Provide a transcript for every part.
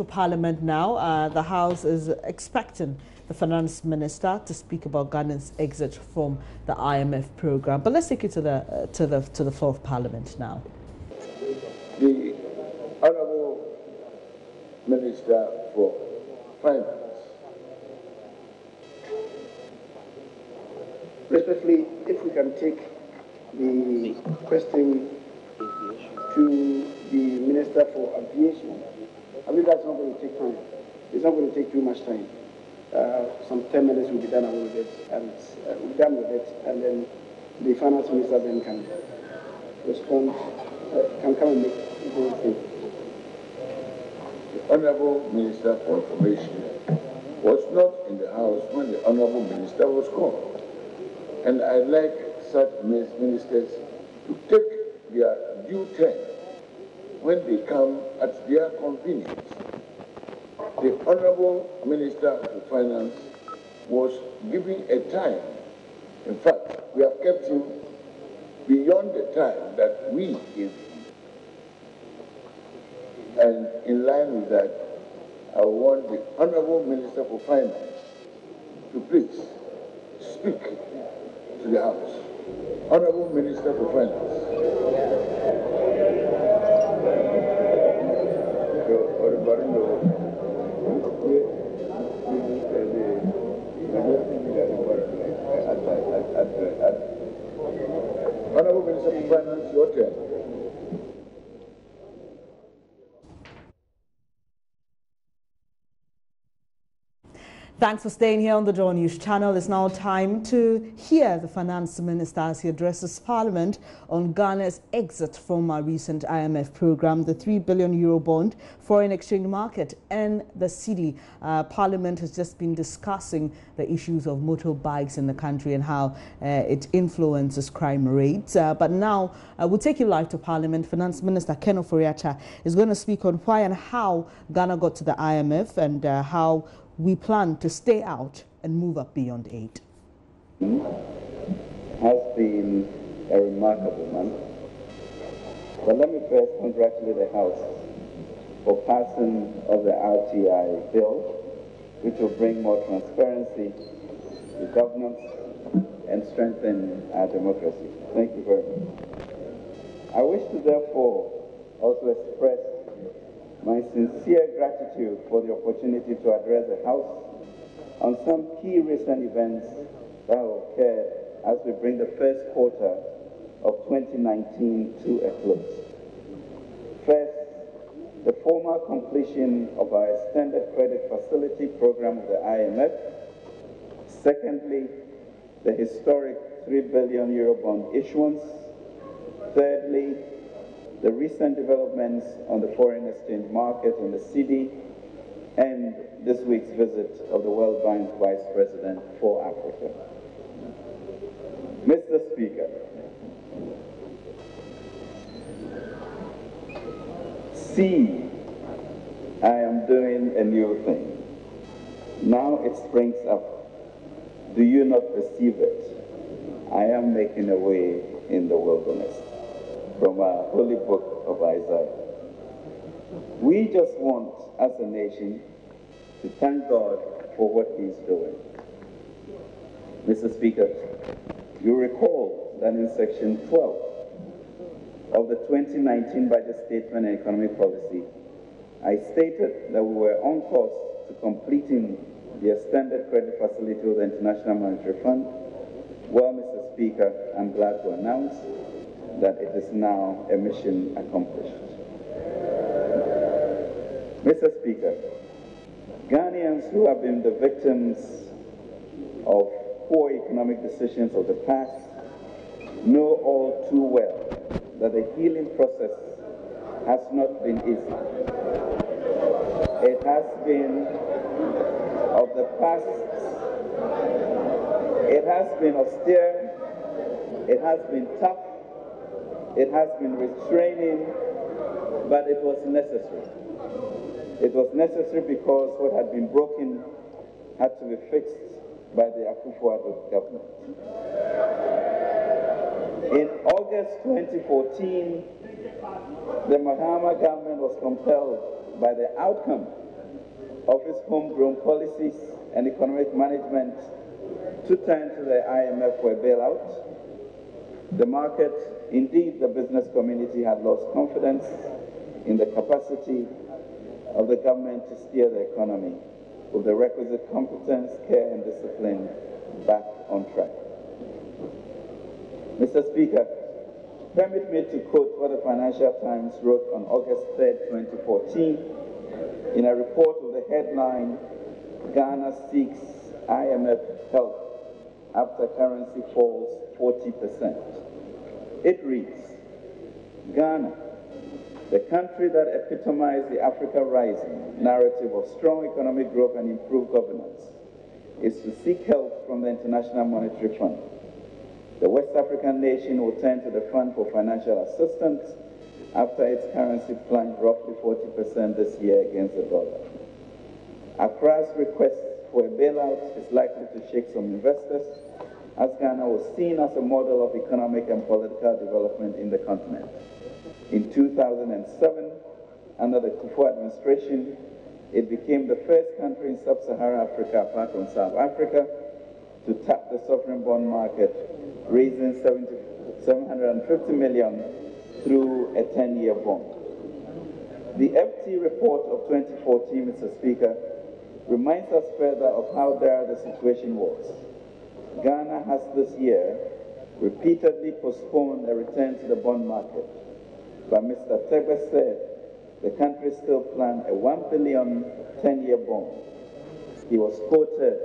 Parliament now. The House is expecting the Finance Minister to speak about Ghana's exit from the IMF program. But let's take it to the floor of Parliament now. The Honourable Minister for Finance, respectfully, if we can take the question to the Minister for Aviation. I believe that's not going to take time. It's not going to take too much time. Some 10 minutes will be done with it, and we're done with it, and then the Finance Minister then can respond, can come and make his own thing. The Honourable Minister for Information was not in the House when the Honourable Minister was called. And I'd like such ministers to take their due turn when they come at their convenience. The Honourable Minister for Finance was given a time. In fact, we have kept him beyond the time that we gave him. And in line with that, I want the Honourable Minister for Finance to please speak to the House. Honourable Minister for Finance. Honourable Minister for Finance, your turn. Thanks for staying here on the Dawn News channel. It's now time to hear the Finance Minister as he addresses Parliament on Ghana's exit from our recent IMF program, the €3 billion Eurobond foreign exchange market and the cedi. Parliament has just been discussing the issues of motorbikes in the country and how it influences crime rates. But now we'll take you live to Parliament. Finance Minister Ken Ofori-Atta is going to speak on why and how Ghana got to the IMF and how we plan to stay out and move up beyond aid. Has been a remarkable month. But let me first congratulate the House for passing of the RTI bill, which will bring more transparency to governance and strengthen our democracy. Thank you very much. I wish to therefore also express my sincere gratitude for the opportunity to address the House on some key recent events that have occurred as we bring the first quarter of 2019 to a close. First, the formal completion of our extended credit facility program of the IMF. Secondly, the historic €3 billion Eurobond issuance. Thirdly, the recent developments on the foreign exchange market and the cedi, and this week's visit of the World Bank Vice President for Africa. Mr. Speaker, see, I am doing a new thing. Now it springs up. Do you not perceive it? I am making a way in the wilderness. From our holy book of Isaiah. We just want, as a nation, to thank God for what He's doing. Mr. Speaker, you recall that in Section 12 of the 2019 Budget Statement and Economic Policy, I stated that we were on course to completing the extended credit facility with the International Monetary Fund. Well, Mr. Speaker, I'm glad to announce that it is now a mission accomplished. Mr. Speaker, Ghanaians who have been the victims of poor economic decisions of the past know all too well that the healing process has not been easy. It has been of the past, it has been austere, it has been tough, it has been restraining, but it was necessary. It was necessary because what had been broken had to be fixed by the Akufo-Addo government. In August 2014, the Mahama government was compelled by the outcome of its homegrown policies and economic management to turn to the IMF for a bailout. The market, indeed the business community, had lost confidence in the capacity of the government to steer the economy with the requisite competence, care, and discipline back on track. Mr. Speaker, permit me to quote what the Financial Times wrote on August 3, 2014, in a report with the headline, "Ghana seeks IMF help after currency falls 40%. It reads, "Ghana, the country that epitomized the Africa Rising narrative of strong economic growth and improved governance, is to seek help from the International Monetary Fund. The West African nation will turn to the Fund for Financial Assistance after its currency plunged roughly 40% this year against the dollar. Accra's request for a bailout is likely to shake some investors, as Ghana was seen as a model of economic and political development in the continent. In 2007, under the Kufuor administration, it became the first country in sub-Saharan Africa, apart from South Africa, to tap the sovereign bond market, raising $750 million through a 10-year bond. The FT report of 2014, Mr. Speaker, reminds us further of how dire the situation was. Ghana has this year repeatedly postponed a return to the bond market, but Mr. Tegbe said the country still planned a $1 billion 10-year bond. He was quoted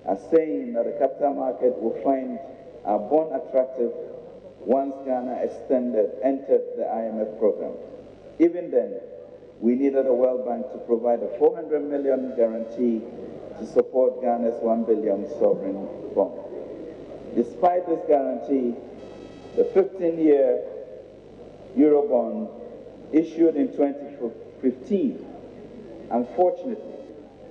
as saying that the capital market will find our bond attractive once Ghana entered the IMF program. Even then, we needed the World Bank to provide a $400 million guarantee to support Ghana's $1 billion sovereign bond. Despite this guarantee, the 15-year Eurobond issued in 2015, unfortunately,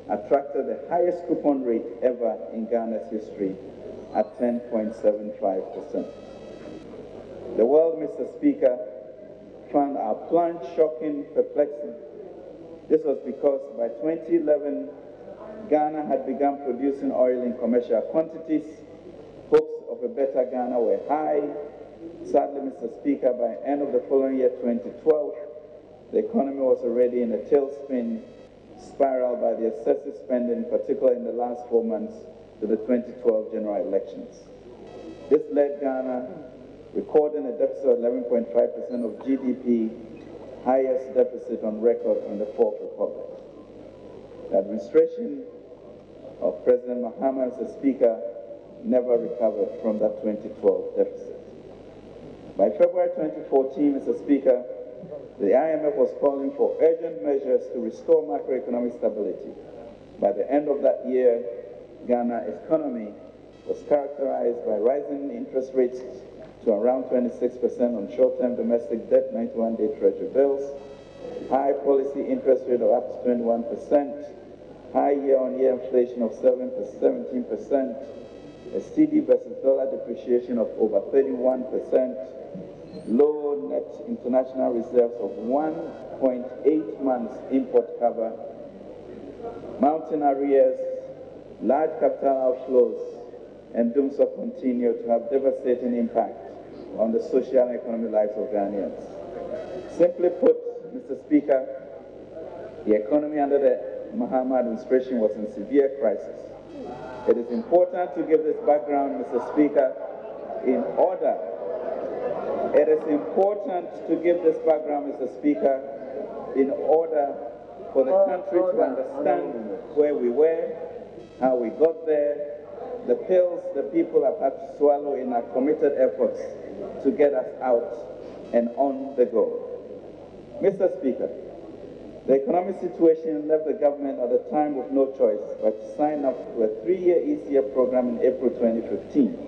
attracted the highest coupon rate ever in Ghana's history at 10.75%. The world, Mr. Speaker, found our plunge shocking, perplexing. This was because by 2011, Ghana had begun producing oil in commercial quantities. Hopes of a better Ghana were high. Sadly, Mr. Speaker, by the end of the following year, 2012, the economy was already in a tailspin, spiraled by the excessive spending, particularly in the last 4 months to the 2012 general elections. This led Ghana recording a deficit of 11.5% of GDP, highest deficit on record in the Fourth Republic. The administration of President Mahama, Mr. Speaker, never recovered from that 2012 deficit. By February 2014, Mr. Speaker, the IMF was calling for urgent measures to restore macroeconomic stability. By the end of that year, Ghana's economy was characterized by rising interest rates to around 26% on short-term domestic debt, 91-day treasury bills, high policy interest rate of up to 21%, high year-on-year inflation of 17%, a CD versus dollar depreciation of over 31%, low net international reserves of 1.8 months import cover, mounting arrears, large capital outflows, and doomsday continue to have devastating impact on the social and economic lives of Ghanaians. Simply put, Mr. Speaker, the economy under the Mahama administration was in severe crisis. It is important to give this background, Mr. Speaker, in order. It is important to give this background, Mr. Speaker, in order for the country to understand where we were, how we got there, the pills the people have had to swallow in our committed efforts to get us out and on the go. Mr. Speaker, the economic situation left the government at the time with no choice but to sign up to a 3-year ECF program in April 2015.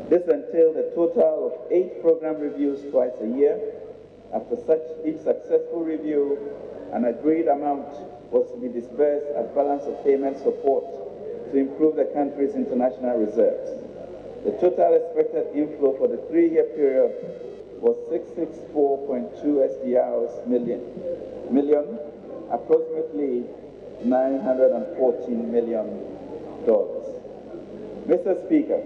This entailed a total of 8 program reviews twice a year. After each successful review, an agreed amount was to be disbursed as balance of payment support to improve the country's international reserves. The total expected inflow for the 3-year period was 664.2 million, approximately $914 million. Mr. Speaker,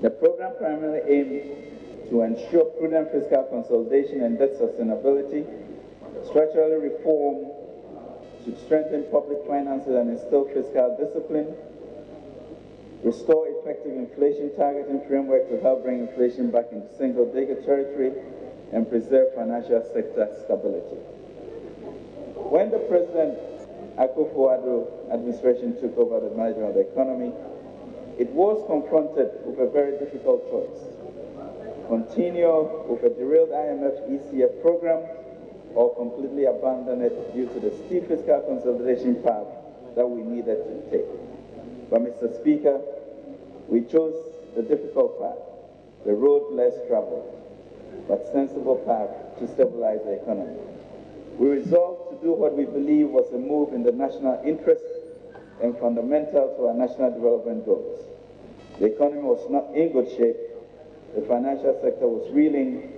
the program primarily aimed to ensure prudent fiscal consolidation and debt sustainability, structurally reform to strengthen public finances and instill fiscal discipline, restore effective inflation targeting framework to help bring inflation back into single-digit territory, and preserve financial sector stability. When the President Akufo-Addo administration took over the management of the economy, it was confronted with a very difficult choice: continue with a derailed IMF ECF program or completely abandon it due to the steep fiscal consolidation path that we needed to take. But Mr. Speaker, we chose the difficult path, the road less traveled, but sensible path to stabilize the economy. We resolved to do what we believe was a move in the national interest and fundamental to our national development goals. The economy was not in good shape, the financial sector was reeling,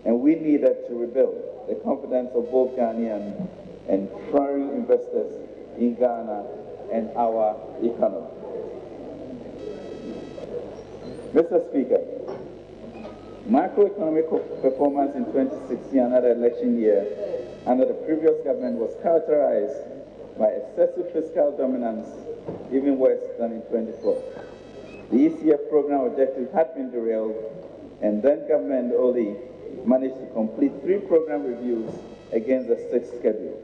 and we needed to rebuild the confidence of both Ghanaian and foreign investors in Ghana and our economy. Mr. Speaker, macroeconomic performance in 2016, another election year, under the previous government was characterized by excessive fiscal dominance, even worse than in 2012. The ECF program objective had been derailed, and then government only managed to complete 3 program reviews against the 6th schedule.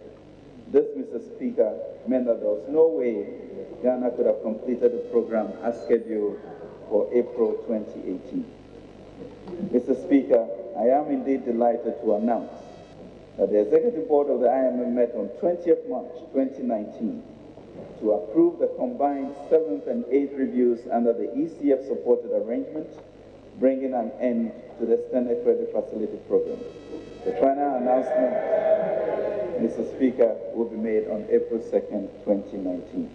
This, Mr. Speaker, meant that there was no way Ghana could have completed the program as scheduled for April 2018. Mr. Speaker, I am indeed delighted to announce that the Executive Board of the IMF met on 20th March 2019 to approve the combined 7th and 8th reviews under the ECF-supported arrangement, bringing an end to the Extended Credit Facility Program. The final announcement, Mr. Speaker, will be made on April 2nd, 2019.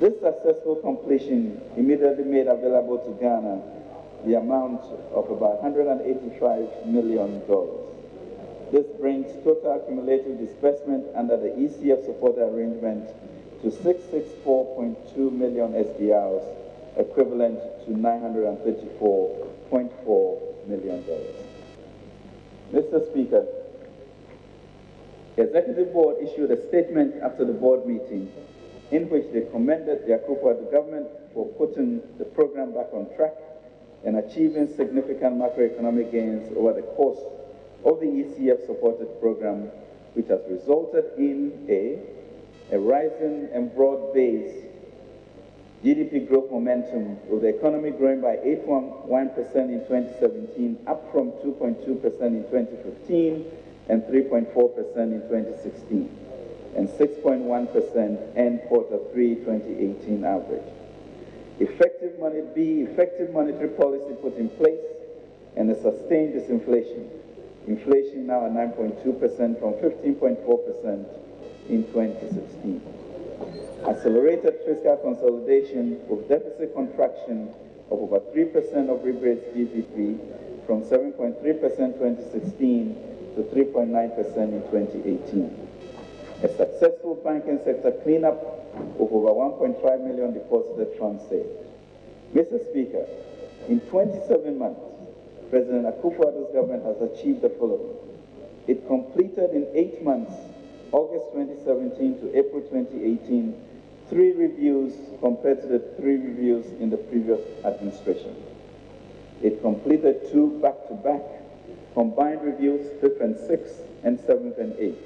This successful completion immediately made available to Ghana the amount of about $185 million. This brings total cumulative disbursement under the ECF supported arrangement to 664.2 million SDRs, equivalent to $934.4 million. Mr. Speaker, the Executive Board issued a statement after the board meeting in which they commended the Akufo-Addo government for putting the program back on track and achieving significant macroeconomic gains over the course of the ECF-supported program, which has resulted in a rising and broad-based GDP growth momentum, with the economy growing by 8.1% in 2017, up from 2.2% in 2015 and 3.4% in 2016, and 6.1% end Q3 2018 average. Effective monetary policy put in place and a sustained disinflation. Inflation now at 9.2% from 15.4% in 2016. Accelerated fiscal consolidation with deficit contraction of over 3% of rebased GDP from 7.3% in 2016 to 3.9% in 2018. A successful banking sector cleanup of over 1.5 million deposited funds saved. Mr. Speaker, in 27 months, President Akufo-Addo's government has achieved the following. It completed in 8 months, August 2017 to April 2018, 3 reviews compared to the 3 reviews in the previous administration. It completed 2 back-to-back combined reviews, 5th and 6th, and 7th and 8th.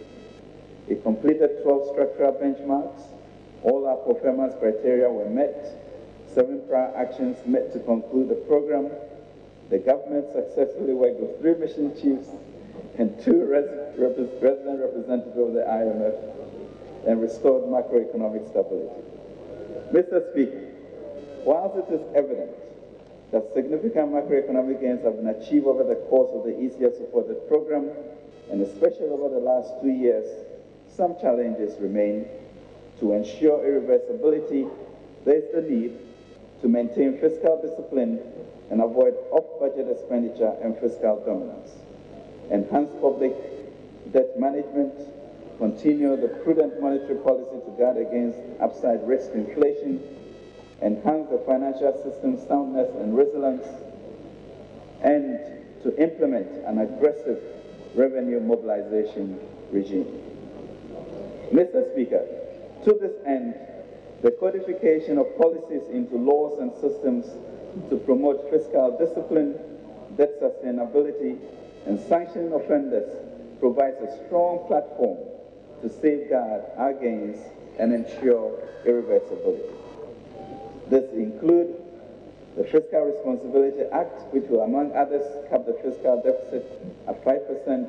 It completed 12 structural benchmarks. All our performance criteria were met. 7 prior actions met to conclude the program. The government successfully worked with 3 mission chiefs and 2 resident representatives of the IMF and restored macroeconomic stability. Mr. Speaker, whilst it is evident that significant macroeconomic gains have been achieved over the course of the ECF-supported program, and especially over the last 2 years, some challenges remain. To ensure irreversibility, there is the need to maintain fiscal discipline and avoid off-budget expenditure and fiscal dominance, enhance public debt management, continue the prudent monetary policy to guard against upside risk inflation, enhance the financial system's soundness and resilience, and to implement an aggressive revenue mobilization regime. Mr. Speaker, to this end, the codification of policies into laws and systems to promote fiscal discipline, debt sustainability, and sanctioning offenders provides a strong platform to safeguard our gains and ensure irreversibility. This includes the Fiscal Responsibility Act, which will, among others, cap the fiscal deficit at 5%,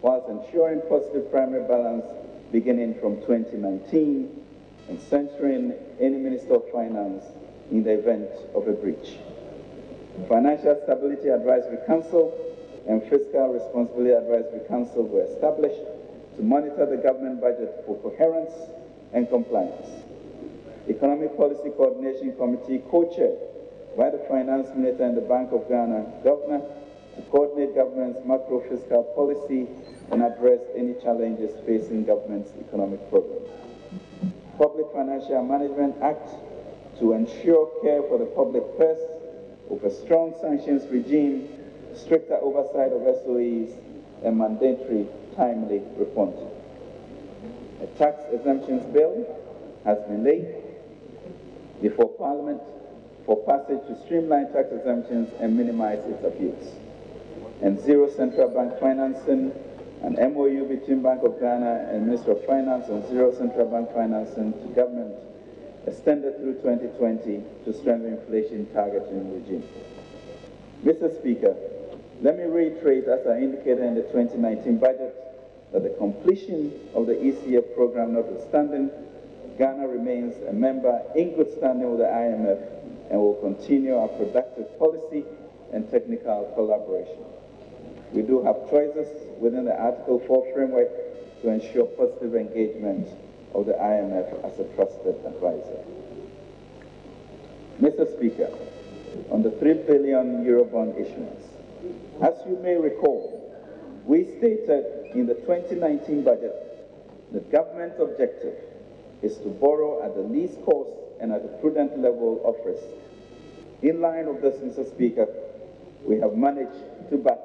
whilst ensuring positive primary balance beginning from 2019 and censuring any Minister of Finance in the event of a breach. The Financial Stability Advisory Council and Fiscal Responsibility Advisory Council were established to monitor the government budget for coherence and compliance. Economic Policy Coordination Committee, co-chaired by the Finance Minister and the Bank of Ghana Governor, to coordinate government's macro-fiscal policy and address any challenges facing government's economic program. Public Financial Management Act to ensure care for the public purse with a strong sanctions regime, stricter oversight of SOEs, and mandatory timely reporting. A tax exemptions bill has been laid before Parliament for passage to streamline tax exemptions and minimize its abuse. And zero central bank financing, an MOU between Bank of Ghana and Ministry of Finance on zero central bank financing to government extended through 2020 to strengthen inflation targeting regime. Mr. Speaker, let me reiterate, as I indicated in the 2019 budget, that the completion of the ECF program notwithstanding, Ghana remains a member in good standing with the IMF and will continue our productive policy and technical collaboration. We do have choices within the Article 4 framework to ensure positive engagement of the IMF as a trusted advisor. Mr. Speaker, on the €3 billion Eurobond issuance, as you may recall, we stated in the 2019 budget that government's objective is to borrow at the least cost and at a prudent level of risk. In line with this, Mr. Speaker, we have managed to back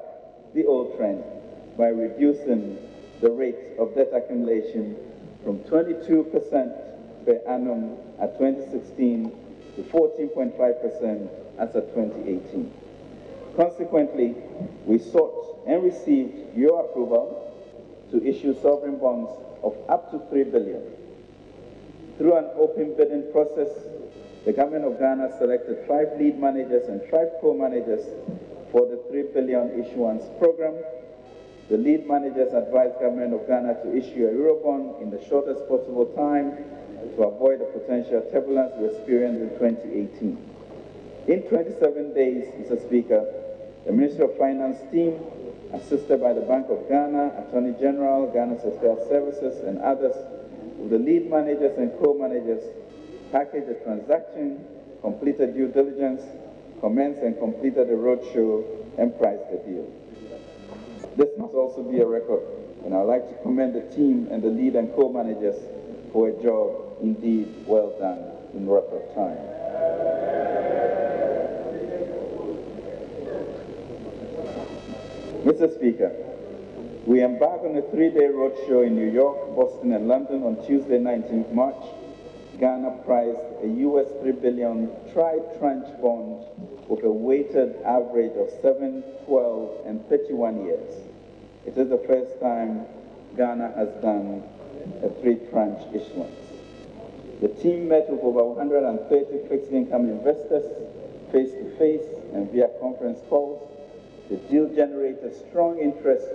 the old trend by reducing the rate of debt accumulation from 22% per annum at 2016 to 14.5% as of 2018. Consequently, we sought and received your approval to issue sovereign bonds of up to $3 billion. Through an open bidding process, the government of Ghana selected 5 lead managers and 5 co-managers for the $3 billion issuance program. The lead managers advised government of Ghana to issue a Eurobond in the shortest possible time to avoid the potential turbulence we experienced in 2018. In 27 days, Mr. Speaker, the Ministry of Finance team, assisted by the Bank of Ghana, Attorney General, Ghana Social Services, and others, with the lead managers and co-managers, packaged the transaction, completed due diligence, commenced and completed a roadshow, and priced the deal. This must also be a record, and I'd like to commend the team and the lead and co-managers for a job indeed well done in record time. Mr. Speaker, we embarked on a 3-day roadshow in New York, Boston, and London on Tuesday, 19th March. Ghana priced a US $3 billion tri-tranche bond with a weighted average of 7, 12, and 31 years. It is the first time Ghana has done a 3-tranche issuance. The team met with over 130 fixed income investors face-to-face and via conference calls. The deal generated strong interest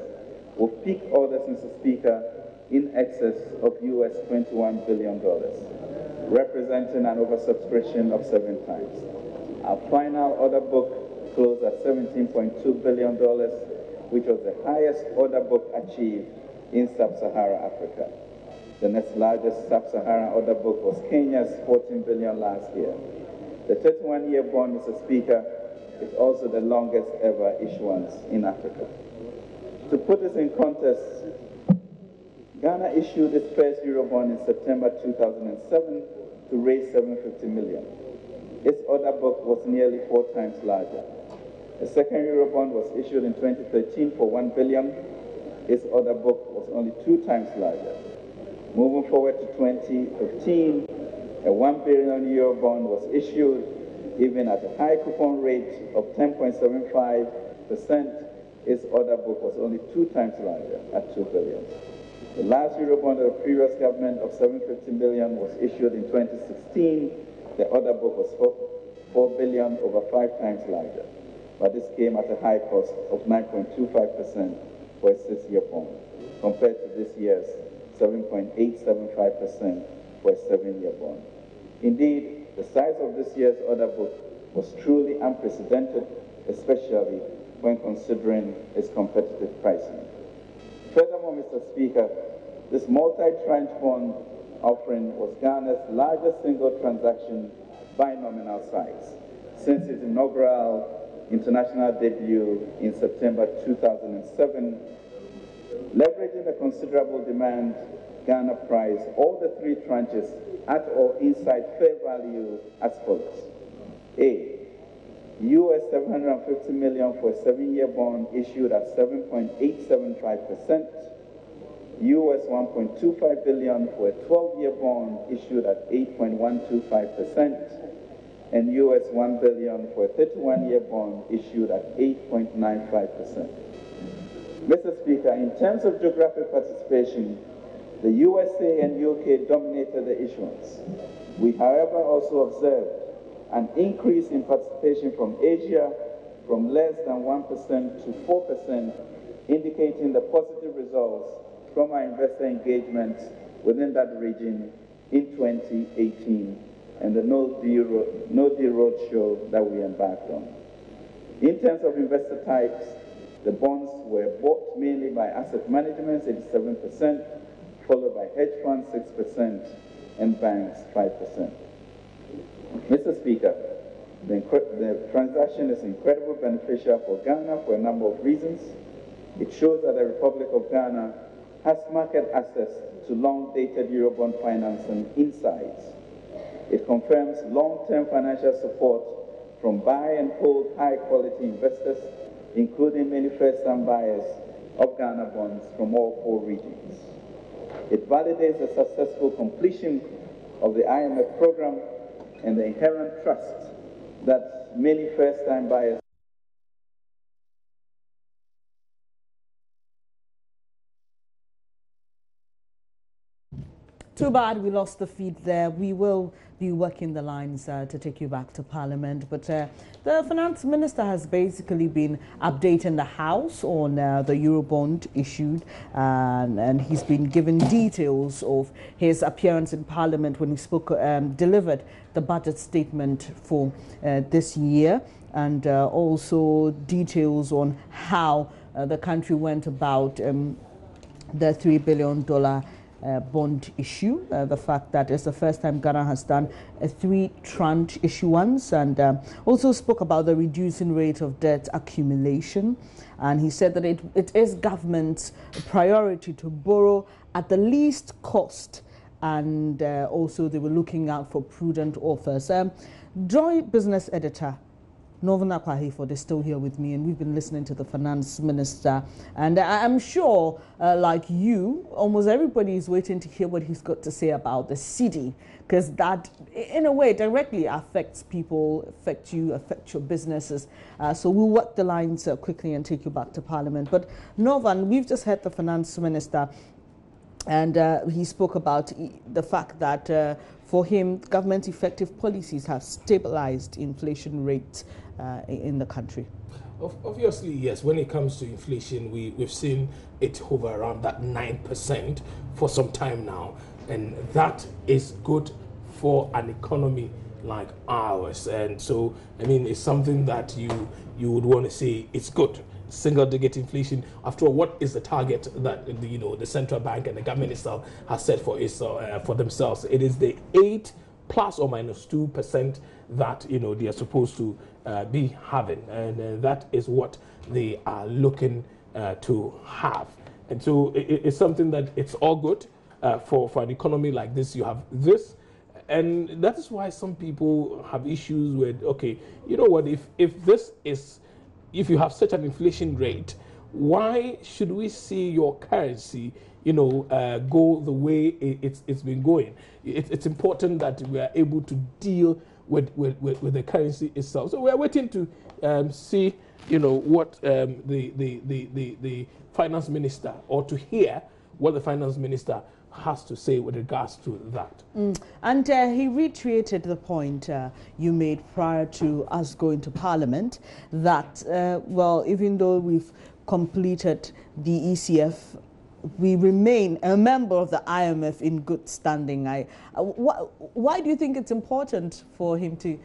with peak orders, Mr. Speaker, in excess of US $21 billion, representing an oversubscription of 7 times. Our final order book closed at $17.2 billion, which was the highest order book achieved in sub-Saharan Africa. The next largest sub-Saharan order book was Kenya's $14 billion last year. The 31-year bond, Mr. Speaker, is also the longest ever issuance in Africa. To put this in context, Ghana issued its first Eurobond in September 2007 to raise 750 million. Its order book was nearly 4 times larger. A second Eurobond was issued in 2013 for 1 billion. Its order book was only 2 times larger. Moving forward to 2015, a 1 billion Eurobond was issued, even at a high coupon rate of 10.75%. Its order book was only 2 times larger at 2 billion. The last Eurobond of the previous government of 750 million was issued in 2016. The order book was 4 billion, over 5 times larger. But this came at a high cost of 9.25% for a 6-year bond, compared to this year's 7.875% for a 7-year bond. Indeed, the size of this year's order book was truly unprecedented, especially when considering its competitive pricing. Furthermore, Mr. Speaker, this multi-tranche bond offering was Ghana's largest single transaction by nominal size since its inaugural international debut in September 2007. Leveraging the considerable demand, Ghana priced all the 3 tranches at or inside fair value as follows. A, US $750 million for a 7-year bond issued at 7.875%, US $1.25 billion for a 12-year bond issued at 8.125%, and US $1 billion for a 31-year bond issued at 8.95%. Mr. Speaker, in terms of geographic participation, the USA and UK dominated the issuance. We, however, also observed an increase in participation from Asia from less than 1% to 4%, indicating the positive results from our investor engagement within that region in 2018 and the no-deal roadshow that we embarked on. In terms of investor types, the bonds were bought mainly by asset management, 87%, followed by hedge funds, 6%, and banks, 5%. Mr. Speaker, the transaction is incredibly beneficial for Ghana for a number of reasons. It shows that the Republic of Ghana has market access to long-dated Eurobond financing insights. It confirms long-term financial support from buy and hold high-quality investors, including many first-time buyers of Ghana bonds from all 4 regions. It validates the successful completion of the IMF Programme and the inherent trust that many first-time buyers Too bad we lost the feed there. We will be working the lines to take you back to Parliament. But the Finance Minister has basically been updating the House on the Eurobond issued. And he's been given details of his appearance in Parliament when he delivered the budget statement for this year. And also details on how the country went about the $3 billion bond issue, the fact that it's the first time Ghana has done a 3-tranche issuance, and also spoke about the reducing rate of debt accumulation. And he said that it is government's priority to borrow at the least cost, and also they were looking out for prudent offers. Joint business editor Northern Akwahiford is still here with me, and we've been listening to the Finance Minister. And I'm sure, like you, almost everybody is waiting to hear what he's got to say about the cedi, because that, in a way, directly affects people, affects you, affects your businesses. So we'll work the lines quickly and take you back to Parliament. But Northern, we've just heard the Finance Minister, and he spoke about the fact that for him, government effective policies have stabilized inflation rates in the country. Obviously, yes. When it comes to inflation, we've seen it hover around that 9% for some time now. And that is good for an economy like ours. And so, I mean, it's something that you would want to say it's good. Single-digit inflation. After all, what is the target that the central bank and the government itself has set for themselves? It is the 8 plus or minus 2% that they are supposed to be having, and that is what they are looking to have. And so it's something that it's all good for an economy like this. You have this. And that is why some people have issues with, okay, you know what, if you have such an inflation rate, why should we see your currency, go the way it's been going? It's important that we are able to deal with the currency itself. So we are waiting to see, what the finance minister, or to hear what the finance minister has to say with regards to that. And he reiterated the point you made prior to us going to Parliament, that, well, even though we've completed the ECF, we remain a member of the IMF in good standing. Why do you think it's important for him to,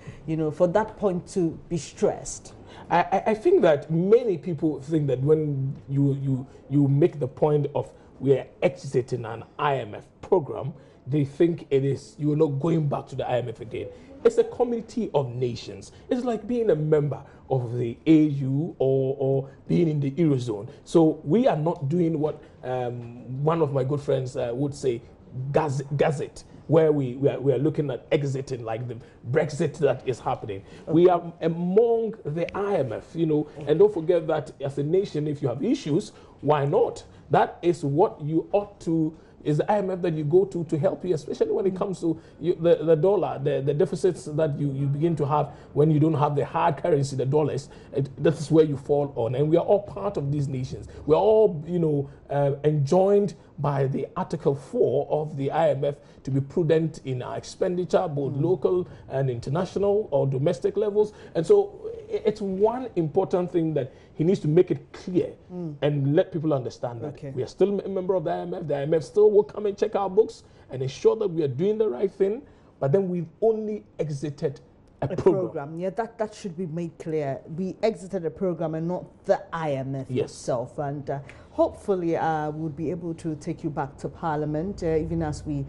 for that point to be stressed? I think that many people think that when you make the point of we are exiting an IMF program, they think it is, you're not going back to the IMF again. It's a community of nations. It's like being a member of the AU or being in the Eurozone. So we are not doing what one of my good friends would say, gazette, where we are looking at exiting, like the Brexit that is happening. Okay. We are among the IMF, and don't forget that as a nation, if you have issues, why not? That is what you ought to, is the IMF that you go to help you, especially when it comes to the dollar, the deficits that you begin to have when you don't have the hard currency, the dollars. That is where you fall on. And we are all part of these nations. We are all, enjoined by the Article 4 of the IMF to be prudent in our expenditure, both local and international or domestic levels. And so it's one important thing that he needs to make it clear and let people understand that we are still a member of the IMF. The IMF still will come and check our books and ensure that we are doing the right thing, but then we've only exited a program. Yeah, that should be made clear. We exited a program and not the IMF itself. And hopefully we'll be able to take you back to Parliament, even as we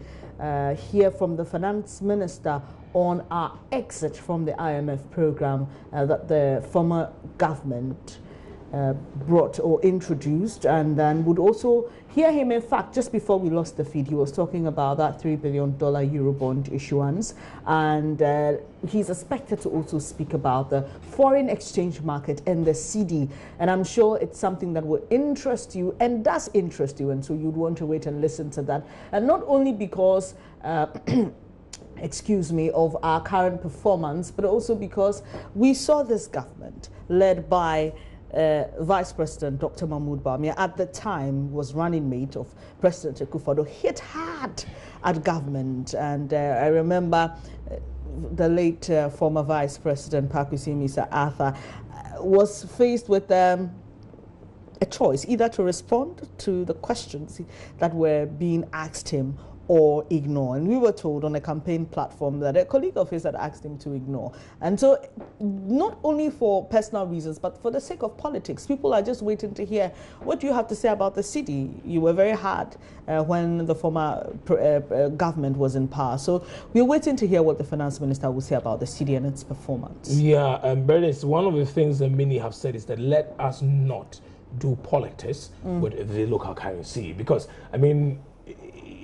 hear from the finance minister on our exit from the IMF program that the former government brought or introduced, and then would also hear him. In fact, just before we lost the feed, he was talking about that $3 billion Eurobond issuance, and he's expected to also speak about the foreign exchange market and the CD, and I'm sure it's something that will interest you and does interest you, and so you'd want to wait and listen to that, and not only because excuse me, of our current performance, but also because we saw this government led by Vice President Dr. Mahmoud Bawumia, at the time was running mate of President Akufo-Addo, hit hard at government. And I remember the late former Vice President Pakwesi Mr. Arthur was faced with a choice, either to respond to the questions that were being asked him or ignore. And we were told on a campaign platform that a colleague of his had asked him to ignore. And so not only for personal reasons, but for the sake of politics, people are just waiting to hear what do you have to say about the city. You were very hard when the former government was in power. So we're waiting to hear what the finance minister will say about the city and its performance. Yeah, Bernice, one of the things that many have said is that let us not do politics with the local currency, because, I mean,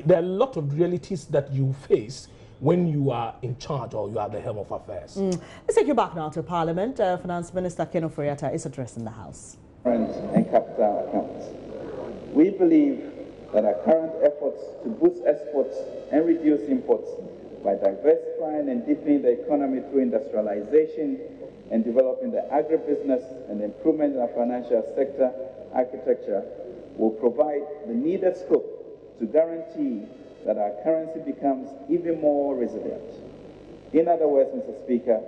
there are a lot of realities that you face when you are in charge or you are at the helm of affairs. Let's take you back now to Parliament. Finance Minister Ken Ofori-Atta is addressing the House. And capital accounts. We believe that our current efforts to boost exports and reduce imports by diversifying and deepening the economy through industrialization and developing the agribusiness and improvement in our financial sector architecture will provide the needed scope to guarantee that our currency becomes even more resilient. In other words, Mr. Speaker,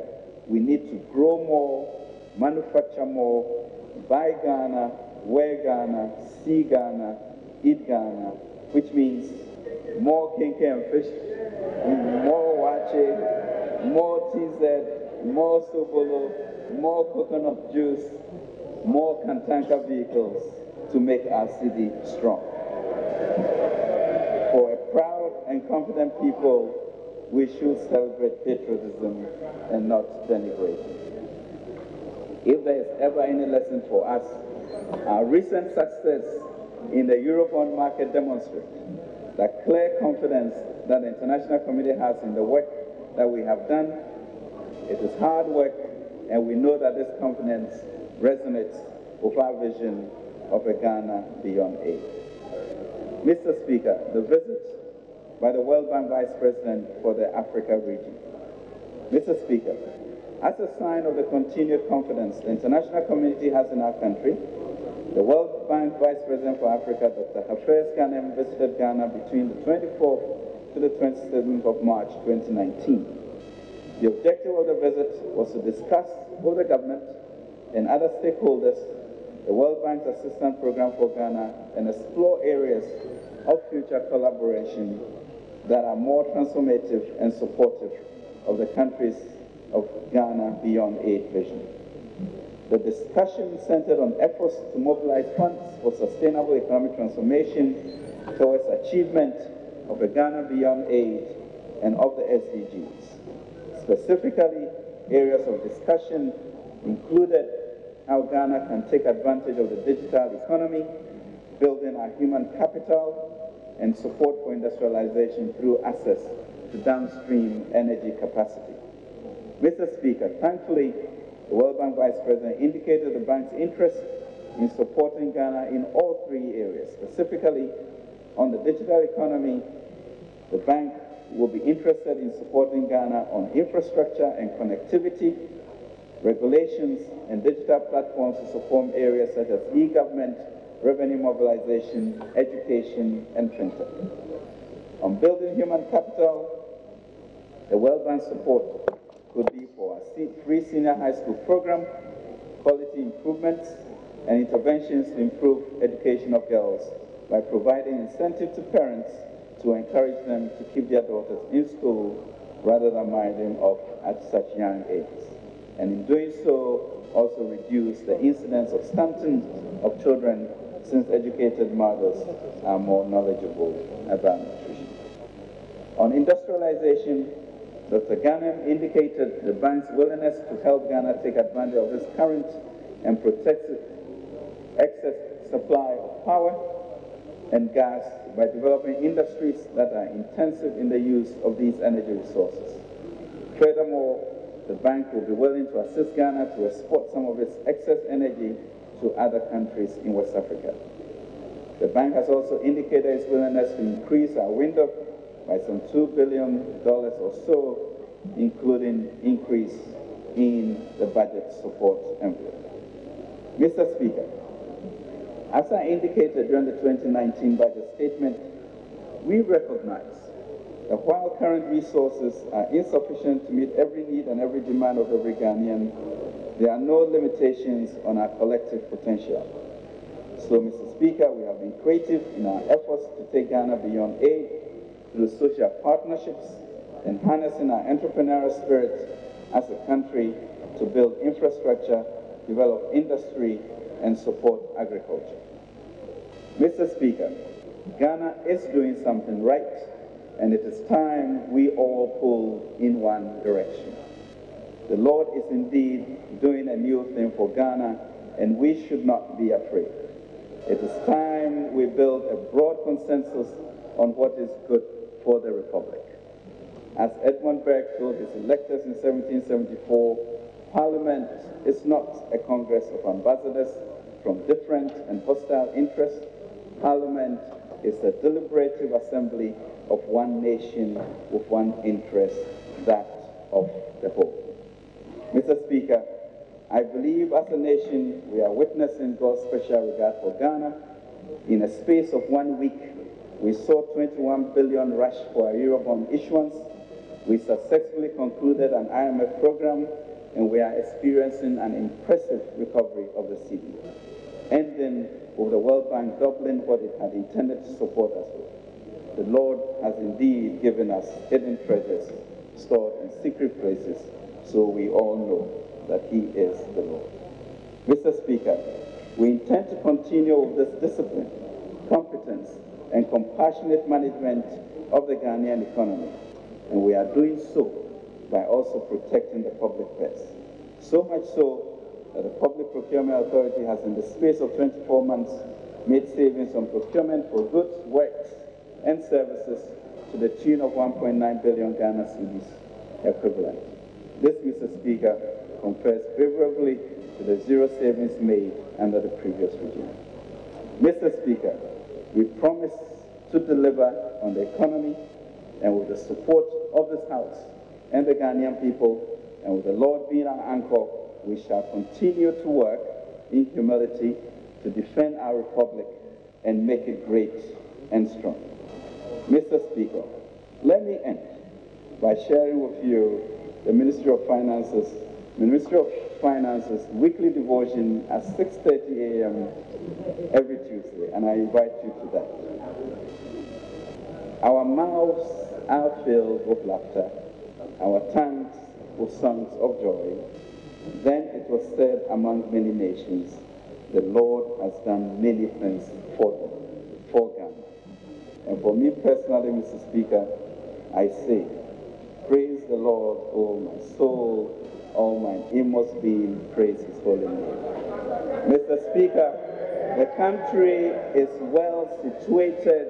we need to grow more, manufacture more, buy Ghana, wear Ghana, see Ghana, eat Ghana, which means more kinky and fish, more wache, more TZ, more sobolo, more coconut juice, more Kantanka vehicles to make our city strong. For a proud and confident people, we should celebrate patriotism and not denigrate it. If there is ever any lesson for us, our recent success in the Eurobond market demonstrate the clear confidence that the international community has in the work that we have done. It is hard work, and we know that this confidence resonates with our vision of a Ghana beyond aid. Mr. Speaker, the visit by the World Bank Vice President for the Africa region. Mr. Speaker, as a sign of the continued confidence the international community has in our country, the World Bank Vice President for Africa, Dr. Hafez Ghanem, visited Ghana between the 24th to the 27th of March 2019. The objective of the visit was to discuss with the government and other stakeholders the World Bank's Assistance Program for Ghana and explore areas of future collaboration that are more transformative and supportive of the countries of Ghana beyond aid vision. The discussion centered on efforts to mobilize funds for sustainable economic transformation towards achievement of a Ghana beyond aid and of the SDGs. Specifically, areas of discussion included how Ghana can take advantage of the digital economy, building our human capital, and support for industrialization through access to downstream energy capacity. Mr. Speaker, thankfully, the World Bank Vice President indicated the bank's interest in supporting Ghana in all three areas. Specifically, on the digital economy, the bank will be interested in supporting Ghana on infrastructure and connectivity, regulations, and digital platforms to support areas such as e-government, revenue mobilization, education, and fintech. On building human capital, the World Bank support could be for a free senior high school program, quality improvements, and interventions to improve education of girls by providing incentive to parents to encourage them to keep their daughters in school rather than marry them off at such young ages. And in doing so, also reduce the incidence of stunting of children since educated mothers are more knowledgeable about nutrition. On industrialization, Dr. Ghanem indicated the bank's willingness to help Ghana take advantage of this current and protected excess supply of power and gas by developing industries that are intensive in the use of these energy resources. Furthermore, the bank will be willing to assist Ghana to export some of its excess energy to other countries in West Africa. The bank has also indicated its willingness to increase our window by some $2 billion or so, including increase in the budget support envelope. Mr. Speaker, as I indicated during the 2019 budget statement, we recognize that while current resources are insufficient to meet every need and every demand of every Ghanaian, there are no limitations on our collective potential. So, Mr. Speaker, we have been creative in our efforts to take Ghana beyond aid through social partnerships and harnessing our entrepreneurial spirit as a country to build infrastructure, develop industry, and support agriculture. Mr. Speaker, Ghana is doing something right, and it is time we all pull in one direction. The Lord is indeed doing a new thing for Ghana, and we should not be afraid. It is time we build a broad consensus on what is good for the Republic. As Edmund Burke told his electors in 1774, Parliament is not a congress of ambassadors from different and hostile interests. Parliament is a deliberative assembly of one nation with one interest, that of the whole. Mr. Speaker, I believe as a nation we are witnessing God's special regard for Ghana. In a space of 1 week, we saw 21 billion rush for a Eurobond issuance. We successfully concluded an IMF program, and we are experiencing an impressive recovery of the city, ending with the World Bank doubling what it had intended to support us with. The Lord has indeed given us hidden treasures stored in secret places, so we all know that He is the Lord. Mr. Speaker, we intend to continue with this discipline, competence, and compassionate management of the Ghanaian economy, and we are doing so by also protecting the public purse. So much so that the Public Procurement Authority has, in the space of 24 months, made savings on procurement for goods, works, and services to the tune of 1.9 billion Ghana cedis equivalent. This, Mr. Speaker, compares favorably to the zero savings made under the previous regime. Mr. Speaker, we promise to deliver on the economy, and with the support of this House and the Ghanaian people, and with the Lord being our anchor, we shall continue to work in humility to defend our republic and make it great and strong. Mr. Speaker, let me end by sharing with you the Ministry of Finance's weekly devotion at 6:30 a.m. every Tuesday, and I invite you to that. Our mouths are filled with laughter, our tongues with songs of joy. Then it was said among many nations, the Lord has done many things for them, for Ghana. And for me personally, Mr. Speaker, I say, praise the Lord, O my soul, all my inmost being, praise his holy name. Mr. Speaker, the country is well situated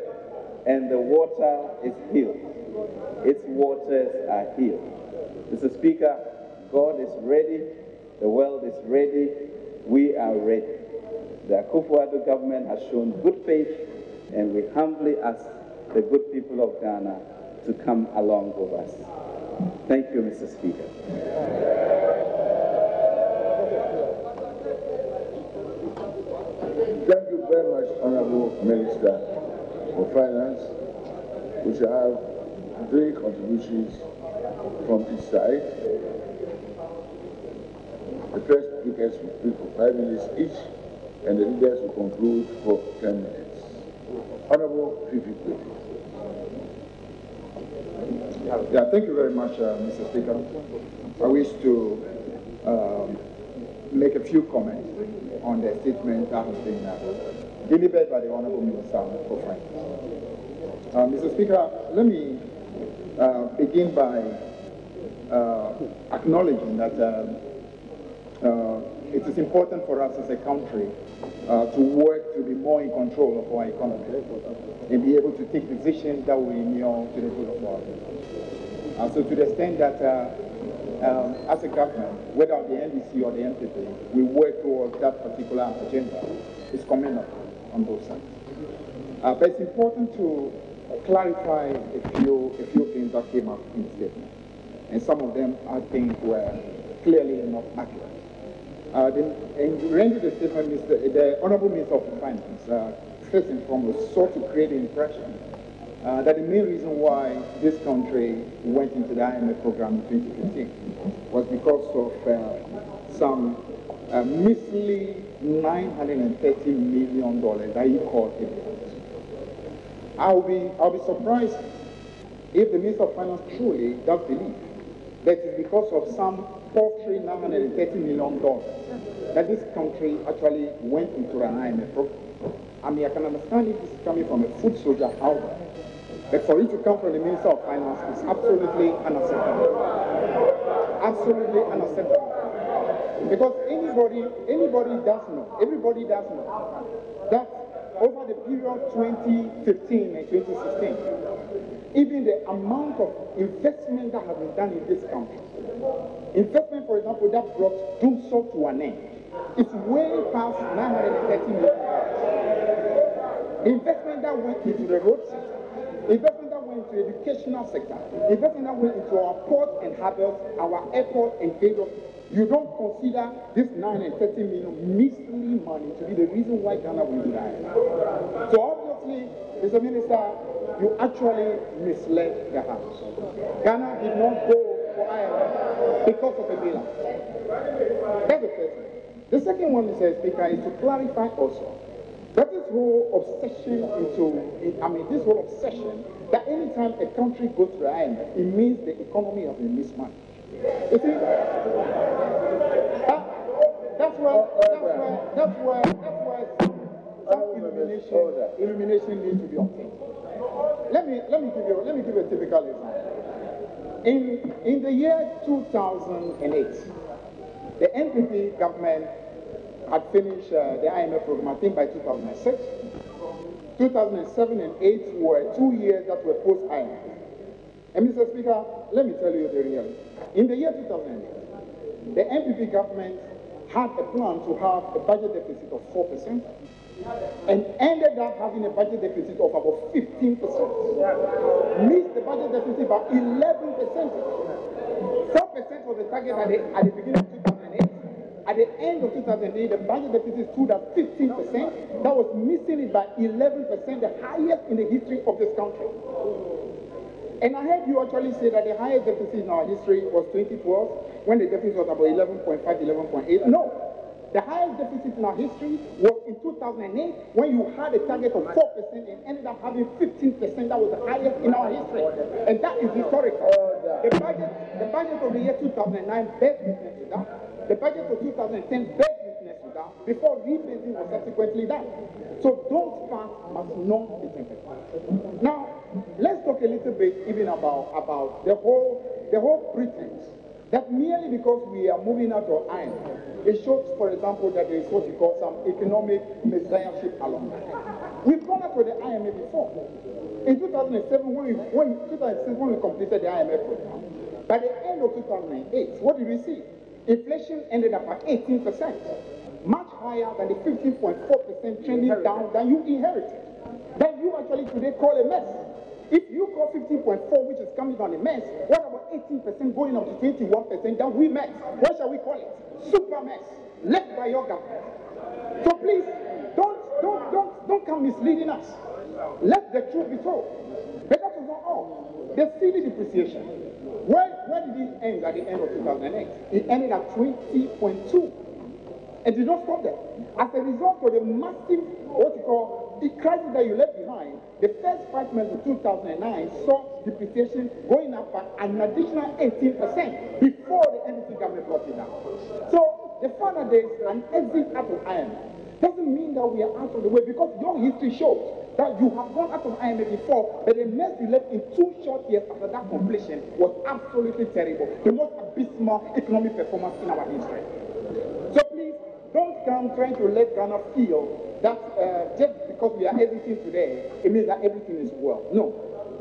and the water is healed. Its waters are healed. Mr. Speaker, God is ready, the world is ready, we are ready. The Akufo-Addo government has shown good faith, and we humbly ask the good people of Ghana to come along with us. Thank you, Mr. Speaker. Thank you very much, Honorable Minister for Finance. We shall have 3 contributions from each side. The first speakers will speak for 5 minutes each, and the leaders will conclude for 10 minutes. Honorable Fifi, please. Yeah, thank you very much, Mr. Speaker. I wish to make a few comments on the statement that has been delivered by the Honorable Minister for Finance. Mr. Speaker, let me begin by acknowledging that it is important for us as a country to work to be more in control of our economy and be able to take decisions that will inure to the good of our people. So to the extent that as a government, whether the NDC or the NPP, we work towards that particular agenda, is commendable on both sides. But it's important to clarify a few things that came up in the statement. And some of them, I think, were clearly not accurate. In rendering the statement, the Honorable Minister of Finance, first and foremost, sought to create the impression that the main reason why this country went into the IMF program in 2015 was because of some measly $930 million that he called dividends. I'll be surprised if the Minister of Finance truly does believe that it's because of some paltry $930 million that this country actually went into an IMF program. I mean, I can understand if this is coming from a food soldier, however, but for it to come from the Minister of Finance is absolutely unacceptable. Absolutely unacceptable. Because everybody does know that over the period 2015 and 2016, even the amount of investment that has been done in this country, investment, for example, that brought Doomsor to an end, it's way past $930 million. The investment that went into the road sector, investment that went into the educational sector, investment that went into our port and harbors, our airport and various. You don't consider this $930 million measly money to be the reason why Ghana will do that. So obviously, Mr. Minister, you actually misled the House. Ghana did not go for IMF because of a bailout. That's the first thing. The second one, Mr. Speaker, is to clarify also that this whole obsession that anytime a country goes to the IMF, it means the economy has been mismanaged. You see, that's where some illumination needs to be obtained. Let me give you a typical example. In the year 2008, the NPP government had finished the IMF program, I think by 2006. 2007 and 2008 were 2 years that were post-IMF. And Mr. Speaker, let me tell you the reality. In the year 2008, the NPP government had a plan to have a budget deficit of 4% and ended up having a budget deficit of about 15%. Missed the budget deficit by 11%. 4% was the target at the beginning of 2008. At the end of 2008, the budget deficit stood at 15%. That was missing it by 11%, the highest in the history of this country. And I heard you actually say that the highest deficit in our history was 2012, when the deficit was about 11.5, 11.8. No. The highest deficit in our history was in 2008, when you had a target of 4% and ended up having 15%. That was the highest in our history. And that is historical. The budget of the year 2009 bears witness to that. The budget of 2010 bears witness to that, before rebasing was subsequently done. So those facts must not be taken. Now, let's talk a little bit even about the whole pretense that merely because we are moving out of IMF, it shows, for example, that there is what you call some economic messiahship along that. We've gone out to the IMF before. In 2007, when we completed the IMF program, by the end of 2008, what did we see? Inflation ended up at 18%, much higher than the 15.4% trending down that you inherited, that you actually today call a mess. If you call 15.4, which is coming down a mess, what about 18% going up to 21%? That we mess. What shall we call it? Super mess, led by your government. So please, don't come misleading us. Let the truth be told. But that is not all. The cedi depreciation. Where did it end at the end of 2008? It ended at 20.2. And did not stop there. As a result of the massive, what you call, the crisis that you left behind, the first 5 months of 2009 saw depreciation going up by an additional 18% before the NDC government brought it down. So the fact that there is an exit out of IMF doesn't mean that we are out of the way, because your history shows that you have gone out of IMF before, but the mess you left in 2 short years after that completion was absolutely terrible. The most abysmal economic performance in our history. So please, don't come trying to let Ghana feel that just because we are exiting today, it means that everything is well. No.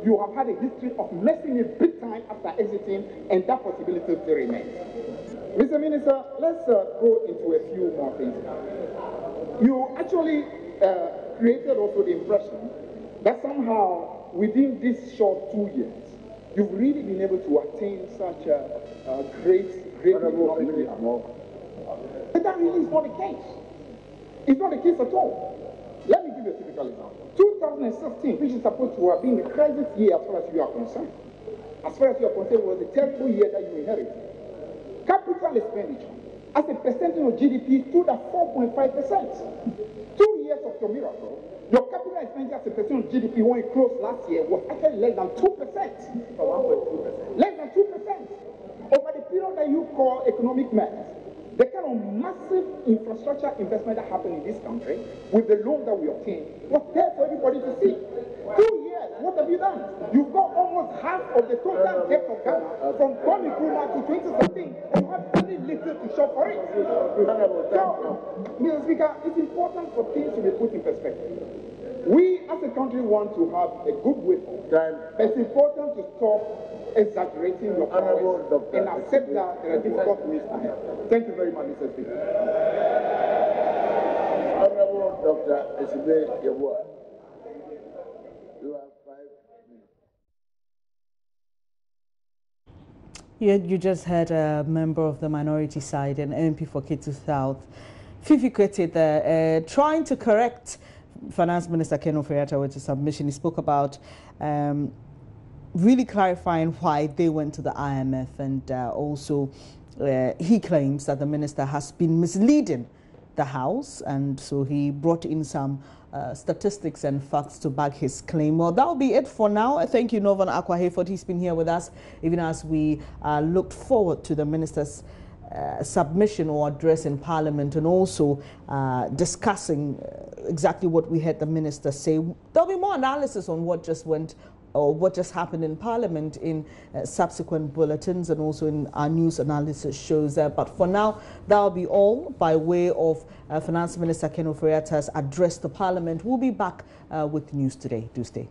You have had a history of messing it big time after exiting, and that possibility still remains. Mr. Minister, let's go into a few more things. You actually created also the impression that somehow within this short 2 years, you've really been able to attain such a great economic. But that really is not the case. It's not the case at all. Let me give you a typical example. 2016, which is supposed to have been the crisis year as far as you are concerned. As far as you are concerned, was a terrible year that you inherited. Capital expenditure as a percentage of GDP stood at 4.5%. 2 years of your miracle, your capital expenditure as a percent of GDP when it closed last year was actually less than 2%. Less than 2%. Over the period that you call economic mess, the kind of massive infrastructure investment that happened in this country with the loan that we obtained was there for everybody to see. 2 years, what have you done? You've got almost half of the total debt of Ghana from 2021 to 2017, and you have very little to show for it. So, Mr. Speaker, it's important for things to be put in perspective. We as a country want to have a good way forward. It's important to stop exaggerating your powers and accept that there are difficult ways ahead. Thank you very much, Mr. Speaker. Honorable Dr. Esibe Yeboah, you have 5 minutes. You just heard a member of the minority side, an MP for Ketu South, Fifi Kwete there, trying to correct Finance Minister Ken Ofori-Atta with his submission. He spoke about really clarifying why they went to the IMF, and also he claims that the minister has been misleading the House, and so he brought in some statistics and facts to back his claim. Well, that'll be it for now. I thank you, Novan Akwa-Hayford. He's been here with us even as we looked forward to the minister's submission or address in Parliament, and also discussing exactly what we heard the minister say. There'll be more analysis on what just went or what just happened in Parliament in subsequent bulletins and also in our news analysis shows there. But for now, that will be all by way of Finance Minister Ken Ofori-Attah's address to Parliament. We'll be back with news today. Do stay.